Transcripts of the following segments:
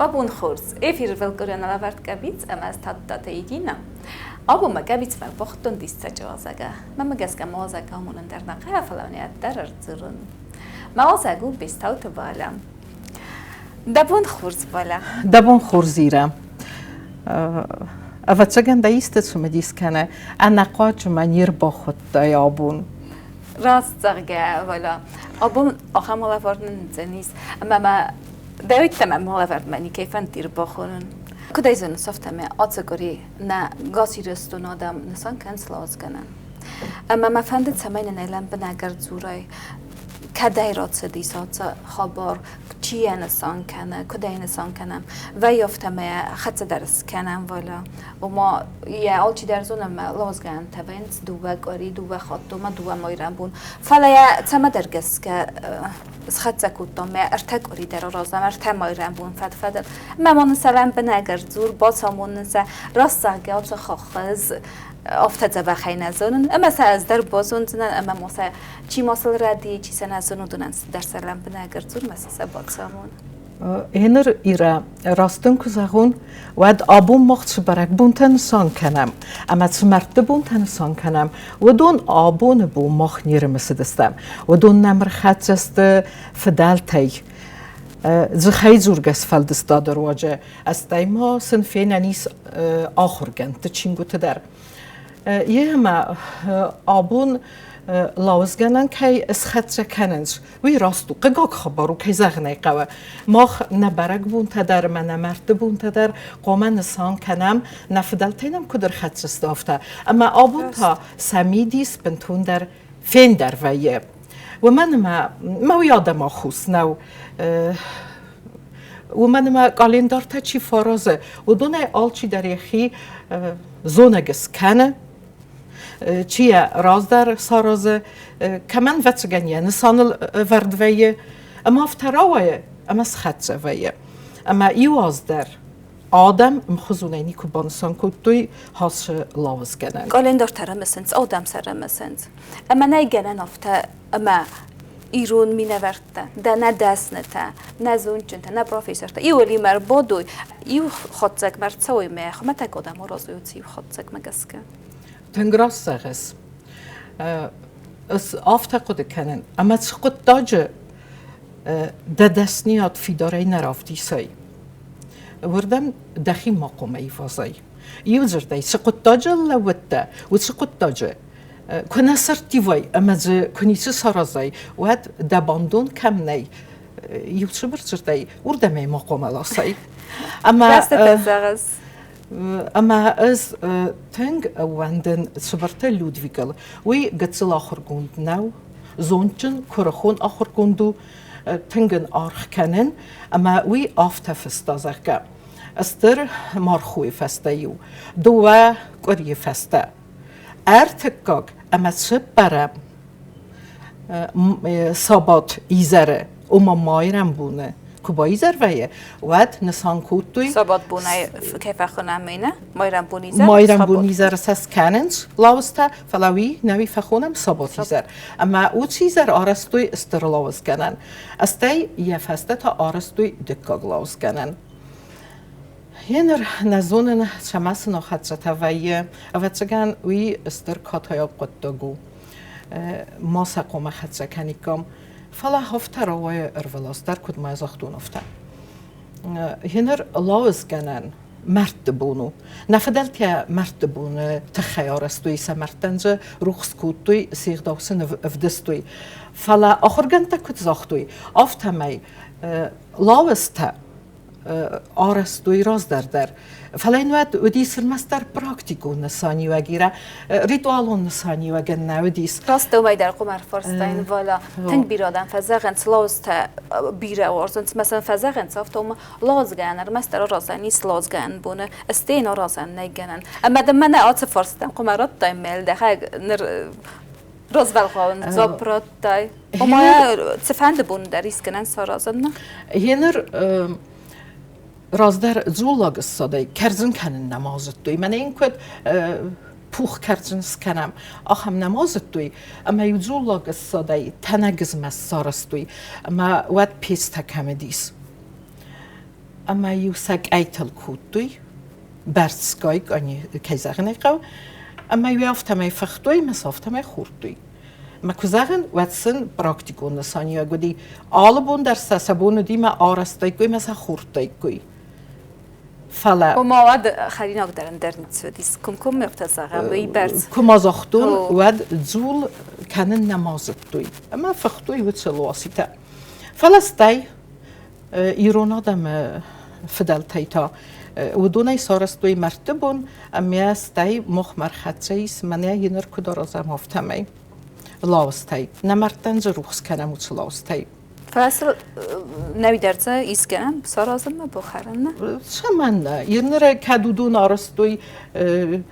Abun khurs, efir velkorena la vart gabits, emas tatta idina. Abu ma gabits fel bochtun dista jazaga. Mama gaska mozaga mun interna qafalani atdarar zurun. Ma ozagu bistaut bala. Dabun khurs bala. Dabun khurziram. أفتشجن دايست شو مديس كنا أنا قاعد منير باخد يابون راست زرقة ولا أبون آخر مرة فردن زنيس أما ما دايت تمام مرة فرد مني كيف أنتير باخونن كده إذا صفت ما أتذكري نا قاسي رستون آدم نسان كان سلاز کنن أما ما فهمت سمين نيلان بناگر زورای کدای رات دیسات خبر چی انسان کنه کدای انسان کنم و یافتم خط درس کنم ولی و ما یه آلچی در زونم لازگان تبینس دو گاری دو خاطر ما دو مایرم بون فعلا تم درگس که خط زکوتم ارتقاری در رازم ارتم مایرم بون فدفدر ما مثلا بنگر زور با سامون نس راست زگات خاخز افتاد به خیلی نزنن اما از در بازون زنن اما مثلا چی مسئله ردی چی سنازون دونن در سلام بنگر زور مثلا باکسامون هنر ایرا راستن کزاون ود آبون مختص برگ بونتن سان کنم اما سمرت بونتن سان کنم و دون آبون بو مخ نیر مسدستم و دون نمر خط است فدالتی زخی زورگس فلدستا در واجه استایما سنفین انیس آخر گند تچینگو تدر یه ما آبون لازگنن که اسخط کننش وی راستو قگاق خبرو که زغنی قوه ماخ نبرگ بون تدر من نمرد بون تدر قومن نسان کنم نفدلتینم کدر خط استافته اما آبون تا سمیدیس بنتون در فین در ویه و من ما یادم خوست نو و من ما کالندار تا چی فرازه و دونه آلچی در یخی زونگس کنه چیه راز در سارازه کمان وچگنیه نسانل وردویه اما افتراویه اما سخطه ویه اما ایواز در آدم مخزونینی که بانسان کدوی هاش لاوز گنن کالندار ترمسنز آدم سرمسنز اما نه گنن افته اما ایرون می نورده ده نه دست نته نه زونچنته نه پروفیسور ته ایولی مر بودوی ایو خودزگ مرد سوی میخ ما تک آدم رازوی تی خودزگ مگسکه تنگراس سرس از آفت قد کنن اما چقدر داج دستنیات فیداری نرافتی سای وردم دخی مقام ایفازای یوزر دی چقدر داج لوته و چقدر داج کنه سرتیوی اما ز کنیچه سرازای و دباندون کم نی یوزر برچردی وردم مقام لاسای اما اما از تنگ واندن سبرت لودویگل وی گتسل آخر گوند نو زونچن کرخون آخر گوندو تنگن آرخ کنن اما وی آفت فستا زرگه استر مارخوی فسته یو دو قری فسته ارتکاک اما سبرم سابات ایزره اما مایرم بونه کوبایی زرویه ود نسان کوتوی سابات بونه کیف خونم مینه مایرم بونی زر سس کننس لاوستا فلاوی نوی فخونم ساباتی زر اما او چیزر آرستوی استرلاوز کنن استی یه فسته تا آرستوی دکاگ لاوز کنن ینر نزونن شماس نخدشت ویه اوچگن وی استر کاتایا قدگو ما سقوم خدشه کنیکم فلا هفته روای ارولستر کد ما زختون افته هنر لاوز کنن مرد بونو نفدل که مرد بونه تخیار استوی سمرتنج روخ سکوتوی سیغ داوسن افدستوی فلا آخر گنده کد زختوی افته می لاوز تا آرستوی راز در فلینواد ودیس المستر پراکتیکو نسانی و گیره ریتوالون نسانی و گن نودیس راست دوای در قمر فرستین والا تنگ بیرادن فزاقن سلاوست بیره ورزنت مثلا فزاقن صافتم لازگن مستر رازنی سلازگن بونه استین رازن نگنن اما دم آت فرستن قمرات دایمل ده نر روزول خوان زبرات دای اما تفند بون دریس کنن سرازن نه هنر رازدار زولاگ صدای کرزن کنن نمازت دوی من این کد پوخ کرزن سکنم آخم نمازت دوی اما یو زولاگ صدای تنگز مسارست دوی اما ود پیست کم دیس اما یوسک ایتل کودوی برسکایک آنی کیزاغن ایقاو اما یافتم فختوی مسافتم خوردوی ما کزاغن واتسن پراکتیکون نسانیه گودی آلبون در ساسبون دیما آرستای کوی مثلا خوردای کوی فلا و مواد خریناک دارن در نیتسودیس کم مقتصاغم وی برز کمازاختون ود زول کنن نمازتوی اما فختوی وتسل واسطه فلستای ایرونا دم فدل تیتا و دونای سارستوی مرتبون اما استای مخمر خدشیس منیا ینر کدار ازم هفتمی لاوستای نمرتن جروخس کنم وتس لاوستای فاصل نوی درزه ایسکنم سارازم بخورن نه شمن ینر کدودون آرستوی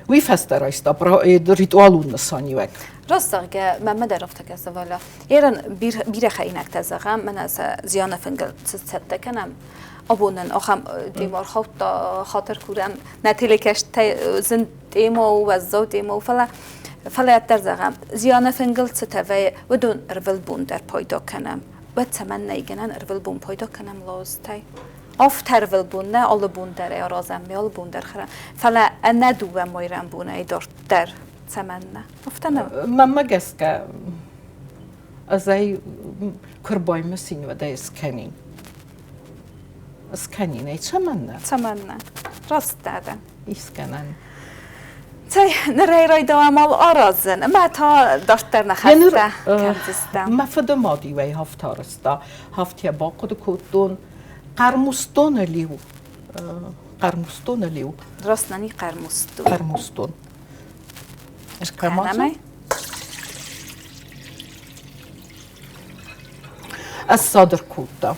وی فستر ایستا برا ریتوالون نسانی وک راست که من درفت که سوالا ایران بیر خیلی نکتازم من از زیان فنگل ست کنم ابونن آخام دیمار خاطر کردن نتیله کشت زند دیمو و زود دیمو فلا درزم زیان فنگل ستوی و دون ارول بون در پایدا کنم و تمن نیگنن ارول بون پایدا کنم لازتی آفتر ارول بون نه آل بون در رازم میال بون در خرم فلا ندو و مایرم بونه دار در تمن نه افتنم ماما گس که ازای کربای مسین و دای اسکنی اسکنی نه تمن نه راست دادم اسکنن تای نرای رای دوامال آرازن ما تا داشتر نخسته کردستم ما فدا مادی وی هفتارستا هفتی با کد کدون قرمستون لیو راست ننی قرمستون کنمه از صادر کوتا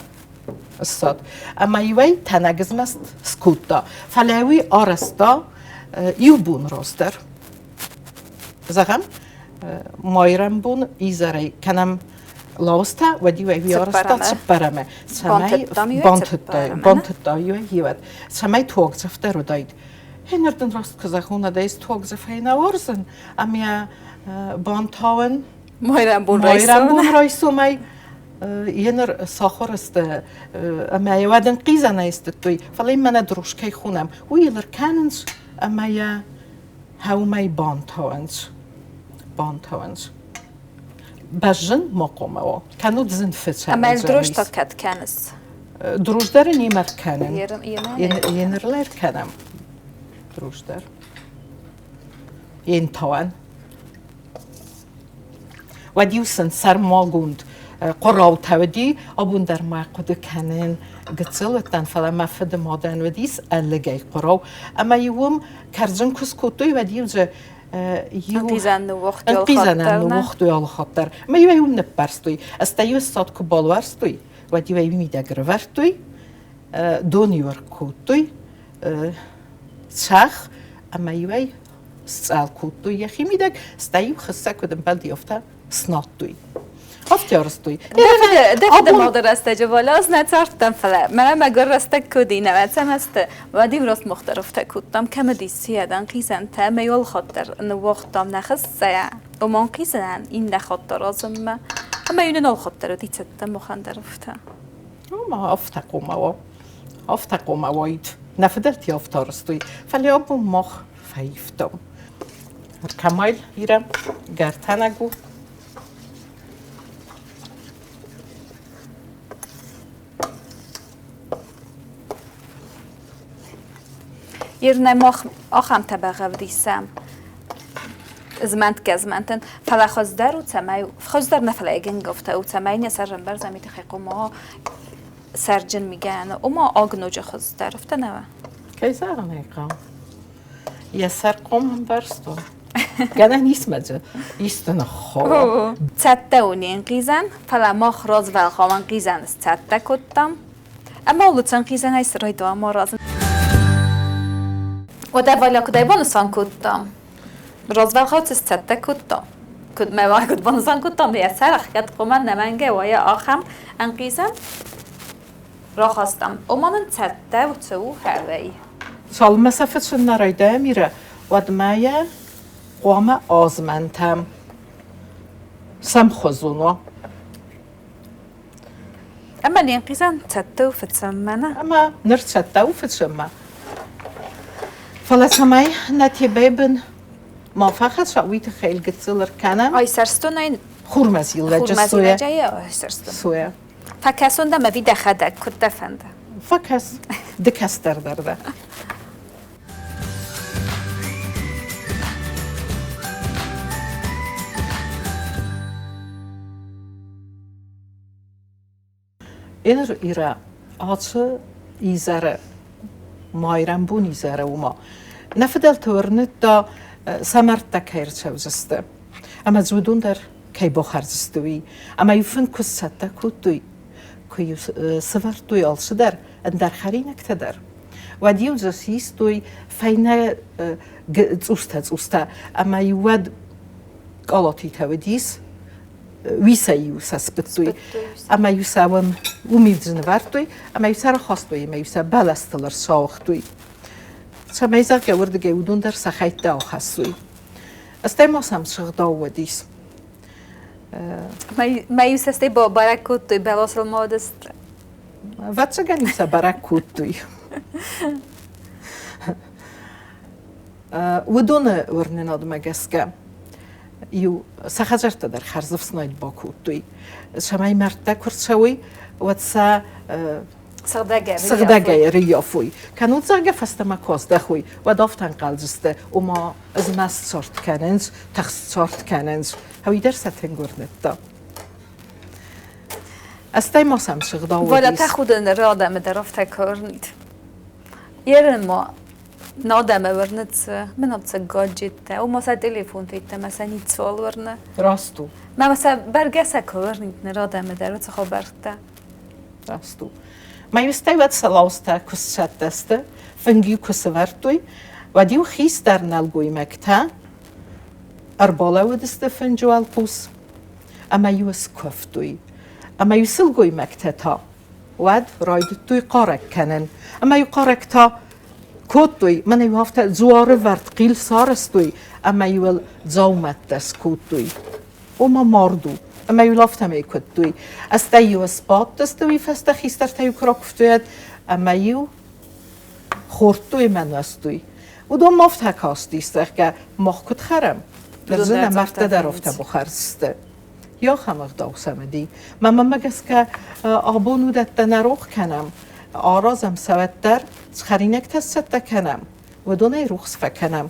الصاد اما یوی تنگز مست سکوتا فلاوی آرستا یوبون راستر زغم مایرم بون ایزاری کنم لاوستا و دیوی آرستا سپرمه سمای بانتتا یوی هیود سمای توگزفته رو داید هنردن راست که زخونه دایست توگزف هی نوارزن اما بانتاون مایرم بون رایسو مای ینر ساخر است اما یادن قیزه نیست توی فلی من دروشکی خونم و یلر کننز اما یا هاومای بانتاونز بجن مقامه و کنود زن فتشه اما دروش تا کت کنس دروش در نیمر کنن ینر لر کنم دروش در ین تاون و دیوسن سر ماگوند قراو تودی ابون در معقد کنن گتسلتن فلا مفد مادن و دیس الگی قراو اما یوم کرزن کسکوتوی و دیوز انقیزن وقت یال خاطر ما یوم نپرستوی استایو سات کبال ورستوی و دیوی میدگر ورتوی دونیور کوتوی چخ اما یوی سال کوتوی یخی میدگ استایو خسته کدم بلدی افته سناتوی افتیارستوی دفت مادر است جوالا از نتارتم فلا من مگر رست کدی نواتم است و دیم راست مختلف تکودم کم دیسی دن قیزن تا میول خاطر نوختم نخسته و من قیزن این نخاطر ازم ما اما این نال خاطر دیتم مخندر افته ما افتقوم واید نفدرتی افتارستوی فلی ابو مخ فیفتم کمال ایرم گرتنگو يرنا آخام طبقه ودیسم زمانتن فلا خزدار و تمای خزدار نفلا اگن گفته و تمای نسرم بر زمین خیقو ما سرجن میگن و ما آگنوج خزدار رفته نوا کیسه آنیکام یه سر قوم هم برستون گناه نیست مجه ایستن خواه تته و نین قیزن فلا ما خراز و الخوان قیزن است تته کدتم اما اولوتن قیزن های سرای دو ما رازن و ده والا کدای بانسان کدتم رازول خواهد استده کدتم کد مواه کد بانسان کدتم دیگه سرخ کد قومن نمنگه و یا آخم انقیزم را خواستم اما من تده و تو هوایی سال مسافت شن نرایده میره و دمایه قوام آزمنتم سم خزونو أما اللي انقذان تتو في تسمنا أما نرتشتا وفتشما فلا سماي نتيبابن ما فقط شاويت خيل قتلر كانم آي سرستون این خورمزي ولا خورمزی جسوية رجایی آی سرستون سوية فکسون دم وی دخده کد دفنده فكس دكستر درده إنر إيرا عطش إيزارة مايران بون إيزارة وما نفدل تورنت دا سمرتا كير تشوزسته أما زودون در كي بخار زستوي أما يفن كستا كوتوي كي سفرتوي ألس در أن در خرينك تدر وديو زسيستوي فينا تسوستا أما يود قلطي توديس ويسا سبتوي أما يساوم وميدزن وارتوي أما يسار خاصتوي أما يسا بالستلر ساختوي سما يزار كورد جودون در سخيت داو خاصوي استيما سام شغداو وديس ما يوسستي با بركوت توي بلاس المادست واتسا يسا بركوتوي ودون ورنناد مجسكا يو سخجرت در خرزف سنايد باكوتوي شماي مرتا كرتشوي واتسا صغدقة ريافوي كانوا زاجة فستما كوس دخوي ودافتن قلزسته وما از مست صارت كننز تخص صارت كننز هوي درسة تنقرنتا استای ما سم شغدا و ولی تخودن رادم درافت کارنید یرن ما نادم ورنت من ابتس گاجیت و ما سر تلفن تیت مثلا نیت سوال ورنه راستو ما مثلا برگس کارنید نرادم درات خبرته راستو ما يستوي وقت سلاوستا كسشت دسته فنجيو كسورتوي وديو خيس در نلقوي مكتا أربالا ودسته فنجوال قوس أما يوس كفتوي أما يسلقوي مكتا تا ود رايدتوي قارك كنن أما يقارك تا كوتوي من يوافتا زوار ورد قيل سارستوي أما يول زومت دس كوتوي وما ماردو أما يلافت ما يكتوي أستيو سبات تستوي فاستخيستر تيو كراكفتويد أما يو خورتوي من استوي ودو مافت هكاستي استخجا مخ كت خرم لزنا مرت درافت بخارسته یا خمر داوسمدی من مگس که آبونو دت نروخ کنم آرازم سوتر خرینک تست کنم و دونه روخس فکنم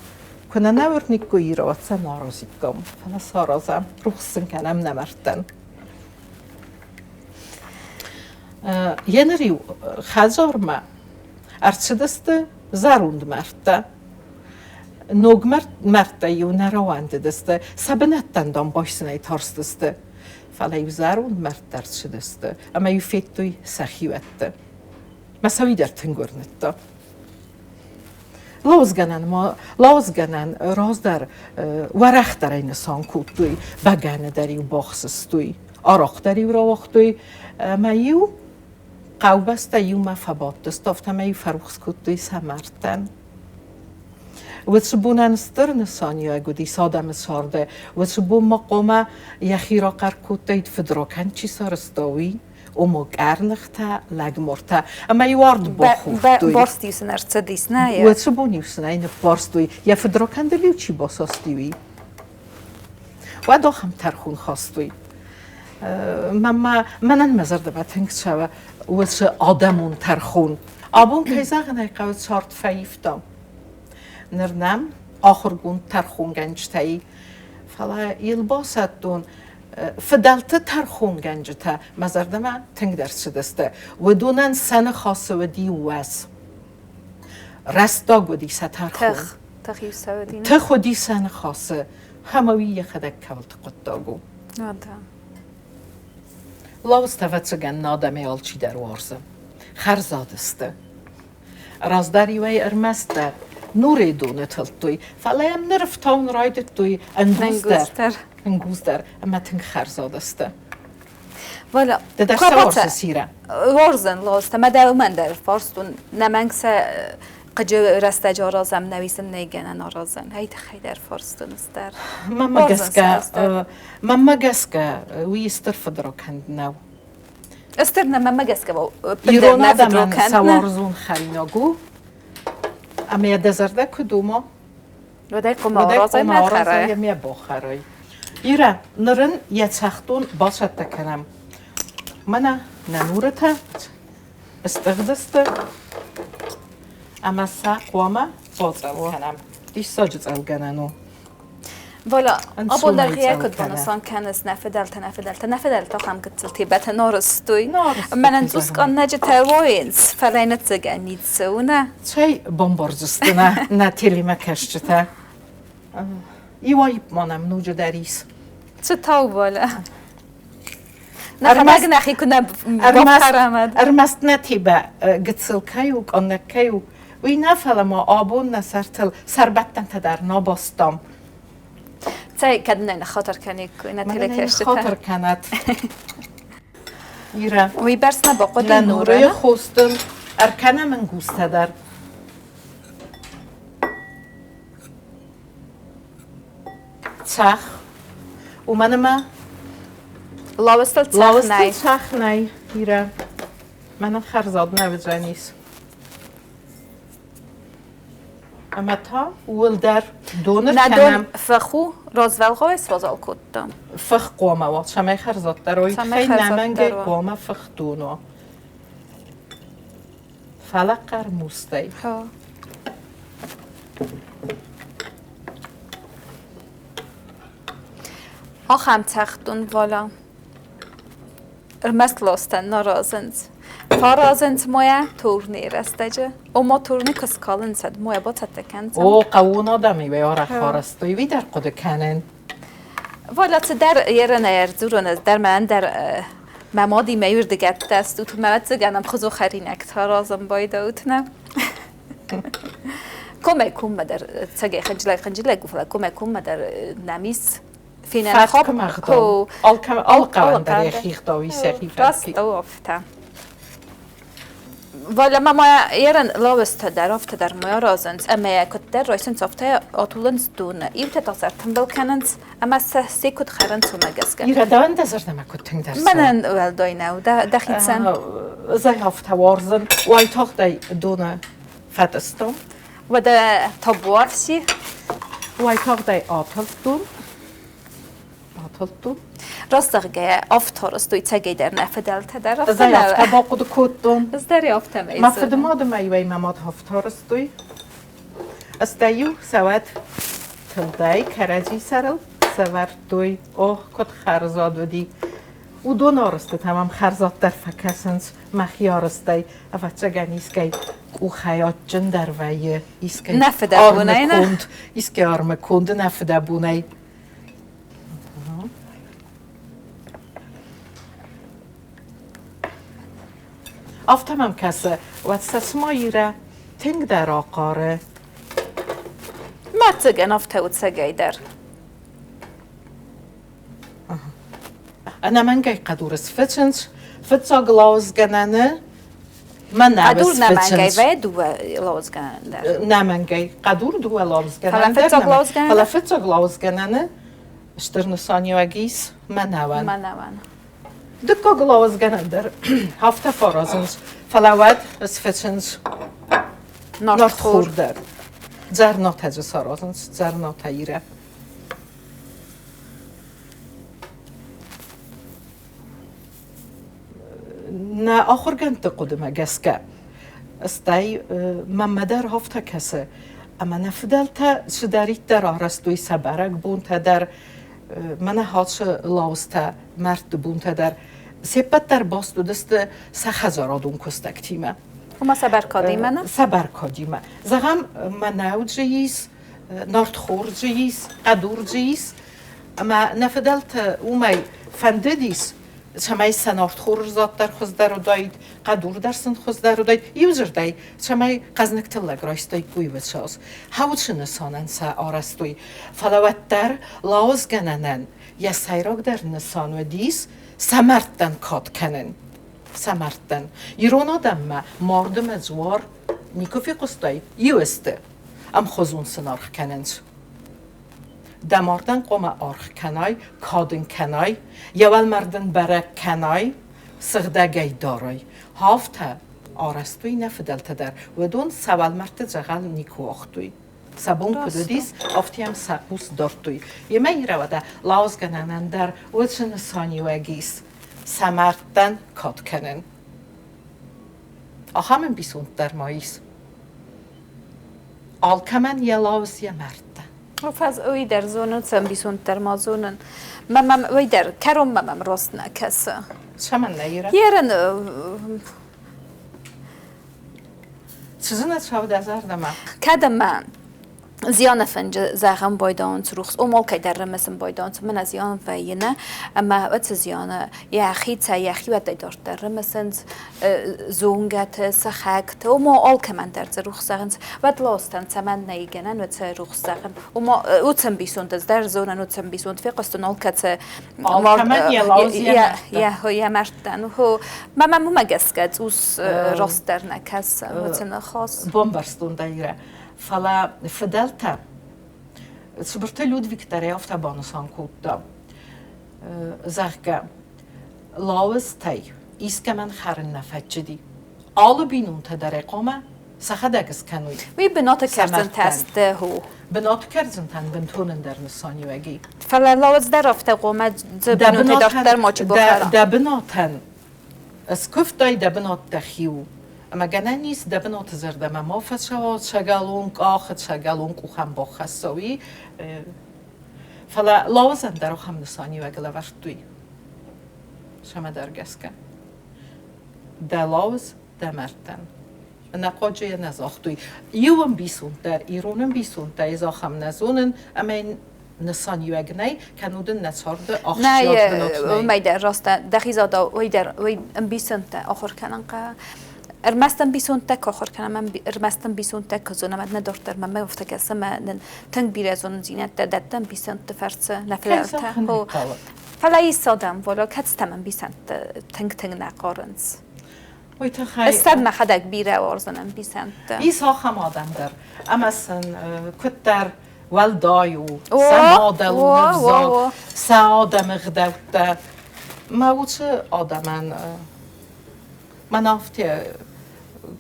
کنه نورنیک گویی را واتسا نارازی کم فلس آرازم روخسن کنم نمرتن ینریو خزار ما ارچدست زروند مرته نوگ مرته یو نراوند دسته سبنتن دام باشسنه تارستسته فلا یو زروند مرته ارچدسته اما یو فیتوی سخیوته مساوی در تنگرنته لازگنن راز در ورخ در این سانکوتوی بگنه داری و باخسستوی آراخ داری و راوختوی ما یو قوبسته یو مفبات دستافته ما یو فروخسکوتوی سمرتن و تبونن استرن سانیا گودی سادم سارده و تبون مقامه یخی را قرکوتید فدراکن چی سارستاوی ومو قرنختا لگمرتا اما يوارد باخوفتوي بارستيوس نرتديس نايا وتسبونيوس ناين بارستوي يا فدراكن دليو چي باساستيوي وداخم ترخون خواستوي منن مزر دبتنگ شوه وش آدمون ترخون آبون كيزاغ نايقاوت سارت فايفتام نرنم آخر گون ترخون گنجتایی فلا يلباستون فدلت ترخون گنجتا مزردما تنگ درس دسته و دونن سن خاصه و دی وز رستا گودی سترخون تخیو سودین تخودی سن خاصه هموی یخدک کولت قطاگو لاوستفتسگن نادمی آلچی در وارزم خرزادسته رازداری وی ارمسته نوری دونه تلتوی فلایم نرفتاون رایدت توی انگوزدر اما تنگ خرزادسته والا ده در سوارس سیره وارزن لاسته ما دومن در فارستون نمنگس قجو رسته رازم نویسن نیگنه نارازن هیت خیلی در فارستون است در ماما گسکه وی استر فدرا کند نو استرنا ما مجس كوا ایران دامن سوارزون خریناگو اما دزرده کدوما ودای قمارازای مدخره می بخرای ایره نرن یه تختون باشد تکنم منه ننورته استقدسته اما ساقوامه بازل کنم دیش ساجت الگنانو والا أنسو أبو ما درغيا يتساوي كنت كلام. بنصان كانس نفدلت خام قتلتي بات نورستوي نورستوي من نزوس كذا. كان نجت وينز فلاينت زغانيت سونا چای بمبارزسته نه تیلی مکشته ایوای مانم نوجه دریس تشتاو والا أرمس- نخي كنا بفرامد ارمست نتیبه گتسل کیو کنه کیو وی نفعل ما آبون نسرتل سربتن تدر ناباستم تاي كدنا خاطر كاني كنا من تلكشت خاطر کنت ایره وي برسنا بقود لنوره النور خوستم ارکنه من گوسته در چخ و منم لاوستل لاوستل تخناي چخ نی ایره من خرزاد نویزنیس اما تا ول در دونر ندون کنم فخو روزول غويس وزال كنتم فخ قومه وات شمای خرزاد در روی شمای خیلی خرزاد نمنگه درو. قومه فخ دونو فلق قرموستی ها آخم تختون والا ارمست لاستن نارازند فارازند مویا تورنیر استجه او ما تورنی کس کالن سد مویا با تتکنتم او قوون آدمی به آره خارستوی وی در قد کنن والا چه در یرن ارزورون از در من در ممادی میور دگت دست تو ممد زگنم خزو خرینک تارازم باید اوتنم کمه کم در تگه خنجله گفت کمه کم در نمیس فينا فاتك مخدوم القوان در یخیخ داوی سخی راست او افته ولی ما یرن لاوست در افته در ما رازند اما یکت در رایسن افته آتولنز دون ایوت تاسر تنبل کنند اما سه کد خرن تو مگس کن ایره دان دزر نمکو تنگ در سن من ول دای نو دخیل سن زی هفته وارزن وای تاخ دی دونه فتستم و ده تابوافشی وای تاخ دی آتل دون راست دقیقه آفتار است توی تگی در نفدلت در زی هفته با قد کود دون از داری آفته میزن ما فدمادم ایوی مماد هفتار استوی استیو سواد تلدای کرجی سرل سور دوی اوه کد خرزاد ودی او دو نارسته تمام خرزاد در فکسنس مخیار استی افت گنیس که او خیات جن در ویه ایسکه نفده بونه نه ایسکه آرم کند نفده بونه آفتمم کسه و سسمایی را تنگ در آقاره ما تگن آفته و تگی در انا من گای قدورس فتشنس فتسا گلاوز گنانه من قدور نبس نمنگی فتشنس و دو لوز گن در نمنگی قدور دو لاوز گنانه فلا فتسا گلاوز گنانه؟ فلا فتسا گلاوز گنانه اشترنسانی و اگیس من نوان من نوان دکا گلاوز گنانه در هفته فرازنس فلاواد اس فتشنس نارت خور در زر نات هجه سارازنس زر نات ایره نه آخر گنت قدمه گسکه استی ممدر هفته کسه اما نفدل تا شداریت در آرستوی سبرک بون تا در من هاتش لاوسته مرد بون تا در سپت در باستو دست سخزارادون کستک تیمه وما سبر کادیمه نه؟ سبر کادیمه زغم مناو جیس نارت خور جیس قدور جیس اما نفدل تا اومی فنددیس شمای سنارت خور زاد در خوز در داید قدور درسن خوز در داید یوزر دای شمای قزنک تلگ رایستای گوی بچاس هاوچ نسانن سا آرستوی فلاوت در لاوز گننن یا سایراک در نسان و دیس سمرتن کات کنن سمرتن ایران آدم ما مردم زوار نیکوفی قصدای یوسته ام خوزون سنارخ کننز دماردن قوم آرخ کنای کادن کنای یوال مردن برک کنای سغدگی دارای هافته آرستوی نفدلت در و دون سوال مرت جغل نیکو اختوی سبون کدودیس آفتیم سقوس دارتوی یه می روده لاز گننن در و چن سانیوگیس سمرتن کات کنن آخامن بیسوند در ماییس آلکمن یه لاز یه مرده فاز اوی در زونن سم بیسون در ما زونن مم اوی در کرم مم راست نکس چمن نیره یرن چیزی نتشاود از اردمه کدم من زیان فنج زخم بایدانت روخس او مال که در رمسم بایدانت من از زیان فینه اما وقت زیانه یخی تا یخی وقت دارت در رمسن زونگت سخکت او ما آل که من در روخ سخن وقت لاستن تمن نیگنن وقت روخ سخن او ما اوتم بیسوند از در زونن اوتم بیسوند فقط نال کت آل کمن یه لاز یه مردن هو ما مگسکت اوس راست در نکس وقت نخواست بومبرستون دایره فلا فدلتا سبرت لودویک در یافت بانسان کودم زخگه لاوز تی ایسک من خرن نفجدی آل بینون تا در اقامه سخدگز کنوی وی بنات کرزن تست هو بنات کرزن تن بنتونن در نسانی وگی فلا لاوز در افت قومه بنات داشت در ماچی بخارا دبناتن اسکفتای دبنات دخیو اما گناه نیست دبنات زرده ما فشواد شگالونک آخد شگالونک او هم با خستوی فلا لازم در هم نسانی و گلوشتوی شما درگست کن دلاوز دمرتن نقاجه نزاختوی یوم بیسون در ایرانم بیسون در ازاخم نزونن اما این نسانی و گناه کنودن نچارده آخشیات بنات نه میدر راست دخیزادا وی بیسون تا آخر کنن ارمستن بیسون تک آخر کنم من ارمستن بیسون تک زونه من ندارتر من مفته کسم من تنگ بیرزون زینت دادن بیسون تفرس نفلت هو فلای سادم ولی کتستم من بیسون تنگ نقارنز وی تخیل استاد مخدک بیره وارزنم بیسون ایسا هم آدم در اما سن کت در والدایو سمادل و نفزاد سعادم غدوت ما چه آدمان من آفتی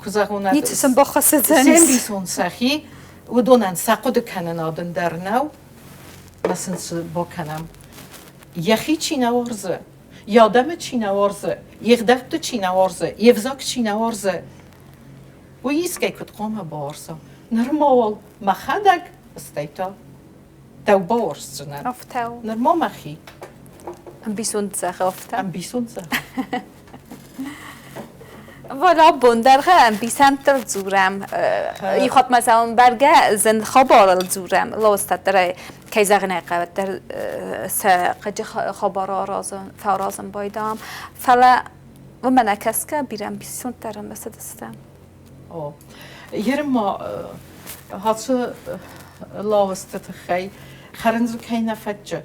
کزاگونات نیتسم بخواسته سن بیسون سخی و دونن سقود کنن آدن در نو مثلا با کنم یخی چی نوارزه یادم چی نوارزه یخدفت چی نوارزه یفزاک چی نوارزه و ایست که کد قوم بارزه نرمال مخدک استیتا دو بارز جنن افتاو نرمال مخی بیسون سخ افتاو ام بیسون سخ والا بندرخه بیسن تر زورم ای خود مثلا برگه زند خبار زورم لاستت در کیزغنه قوت در سقج خبار رازم فرازم بایدام فلا و من کسکه بیرم بیسون ترم بس دستم یرما هاتو لاستت خی خرنزو کی نفجه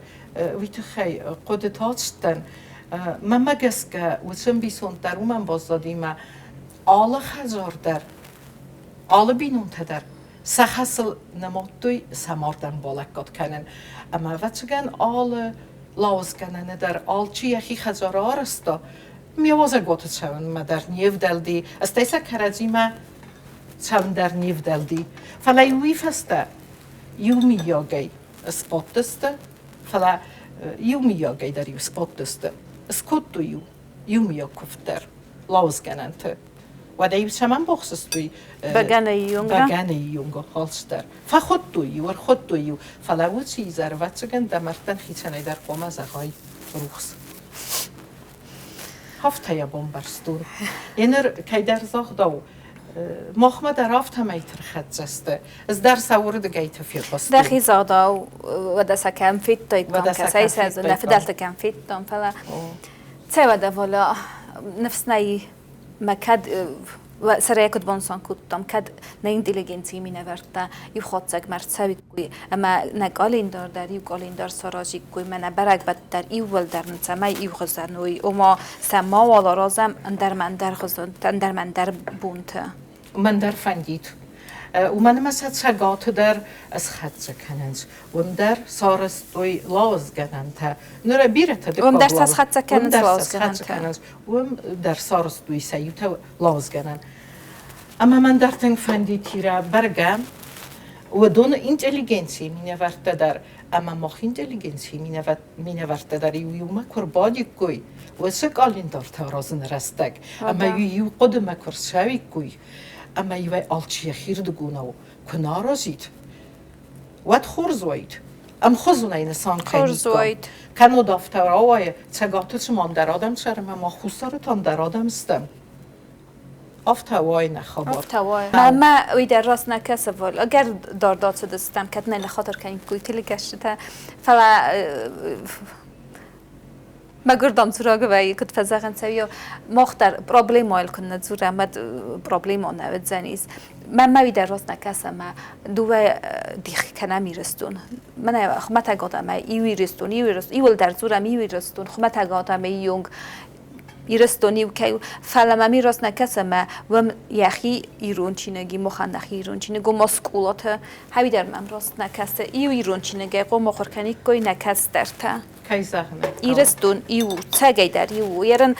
ویتو خی قدرت شدن من مگسکه و چون بیسون در او من بازدادیم آل خزار در آل بینون تدر سخصل نماتوی سماردن بالکات کنن اما وچگن آل لاوز کنن در آل چی یخی خزار آرستا میوازه گوتت شون ما در نیو دلدی استیسا کرجی ما شون در نیو دلدی فلا یوی فسته یومی یاگی سپوتسته فلا یومی یاگی در یو سپوتسته اسکوتو یومی یا کفتر لاوز کنن ته و دیو شمن بخصستوی بگنه یونگا خالستر فخود توی ور خود توی فلاو چیز رو وچگن دمرتن خیچنه در قوم زغای روخس هفته یا بومبرستون اینر که در زاغ داو مخمه در هفت همه ایتر خد جسته از در سورد گیت فی قصد دخی زادا و دسا کم فیت تایتان کسایی ساز نفدلت کم فیت تام فلا چه وده والا نفس نایی مکد و سریع کد بانسان کدام کد نه اینتلیجنسی می نورده یو خود زگ مرد سوی کوی اما نگال این دار در یو گال این دار سراجی کوی من برگ بد در ایو ول در نتمای ایو خزر نوی اما سما والا رازم اندر من در خزن اندر من در بونته من در فندید ومن مثلا سگات در از خد کننج وم در سارستوی لاز گننت نور بیرت وم در ساس خد کننج لاز گننت وم در سارستوی سیوت لاز گنن اما من در تنگ فندی تیرا برگم و دون اینتلیجنسی مینه ورته در اما مخ اینتلیجنسی مینه ورته در یوم کربادی کوی و سکالین در تارازن رستگ اما یو قدم کرسوی کوی اما یو آلچی خیر دگونو کنارازید وات خورزوید ام خزونه این سان خورزوید کنو دفتر آوای چگاتش من در آدم شرم ما خوستارتان در آدم استم آفتوای نخبر آفتوای ما ویدر راست نکسه ولی اگر دارداد شده استم کت نه خاطر کنیم کوی کلی گشته فلا ما گردم زوراغ وی کت فزاقن سویو مختار پروبلم آیل کنه زورا مد پروبلم آن نود زنیز ما ویدر راست نکسه ما دوه دیخ کنه میرستون من خمت اگادم ایوی رستون ایول در زورم ایوی رستون خمت اگادم یونگ ایرستونی و که فعلا می راست نکسه ما و یخی ایران چینگی مخندخی ایران چینگو مسکولات هایی در من راست نکسه ایران چینگی قوم مخورکنی کوی نکس درته کی زخمه ایرستون تگی در یارن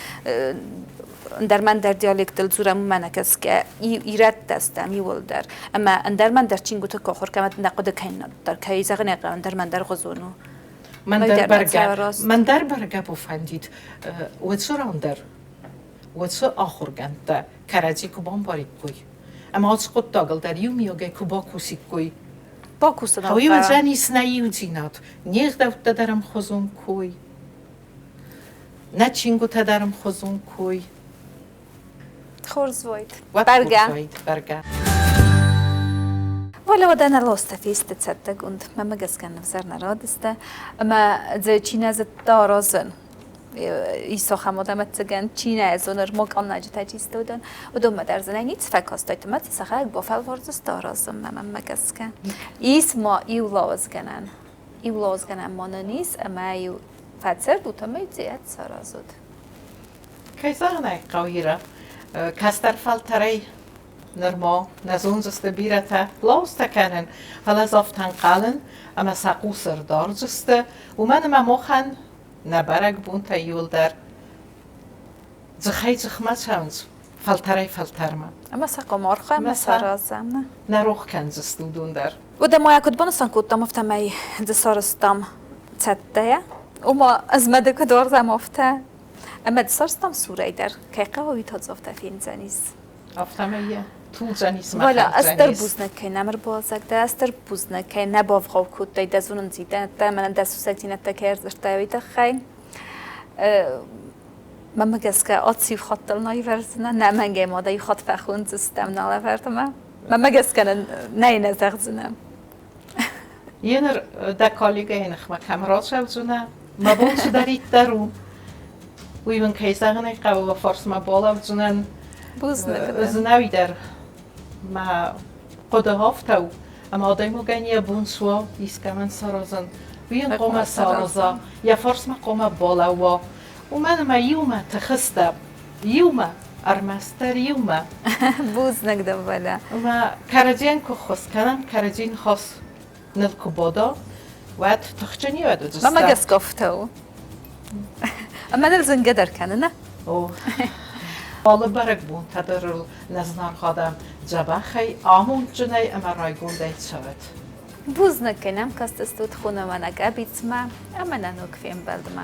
در من در دیالکت دل زورم من نکس که ایرت دستم ایول در اما در من در چینگو تو که خورکمت نقد کین در کی زغنه در من در غزونو من در برگه بفندید و چه راندر و چه آخر گنده کرجی کبان باریک کوی اما از خود داغل در یومیوگه کبا کوسی کوی با کوسه هایی و جنیس نیو جینات نیخ دوت درم خزون کوی نه چینگو درم خزون کوی خورز وید برگه ولی ودنا لوسته فیست تصدق گند ما مجلس كان نفسر نرادسته اما زي چینه زد دارازن ایسا خموده متگن چینه زونر مقام نجت تجیست بودن و دوم در زنی نیت فکاستایت مت سخت با فلورز دارازم ما مجلس کن ایس ما ایولاز کنن ماننیس اما ایو فتر دوتا میزیت سرازود کیسا قویره کاستر فلتری نرما نزون زست بیرته لاست کنن حالا زافتن قالن اما سقو سردار زسته و من ما مخن نبرگ بون تا یول در زخی زخمت شونز فلتر ما اما سقو مارخه اما سرازم نه روخ کن زستو دون در و ده ما یکود بانستان کودم افته می ده سارستم تده و ما از مده کدور زم افته اما ده سارستم سوره در که قوی تا زفته فین زنیز افته میه تو زنیس والا استر بوزنکه نمر بازک ده استر بوزنکه نباف خو کود ده دزونن زیده ده من دستو سکتینه تکر زرته ویده خیلی من مگس که آتسی خاطر نای ورزنه نه من گه ماده خاط فخون زستم ناله وردم من مگس که نه نزغزنم یه نر دکالیگه اینخ ما کمرات شوزونه ما بولش دارید درون ویون کیساغنه قوه فارس ما بالا بزنن زنوی در ما قده هافتو اما آدمو گنیه بونسوا ایسکه من سارازن ویون قوم سارازا یا فارس ما قوم بالا و من ما یومه تخستم یومه ارمستر یومه بوز نگده بالا و کرجین که خواست کنم کرجین خواست نلکو بادا و تخچنی و دوست ما مگس گفتو اما نلزن قدر کنه نه بالا برگ بون تدر نزنار خادم جبخی آمون جنای اما رایگون دید شود بوز نکنم کاست استود خونه من اگه بیت ما اما ننوک فیم بلد ما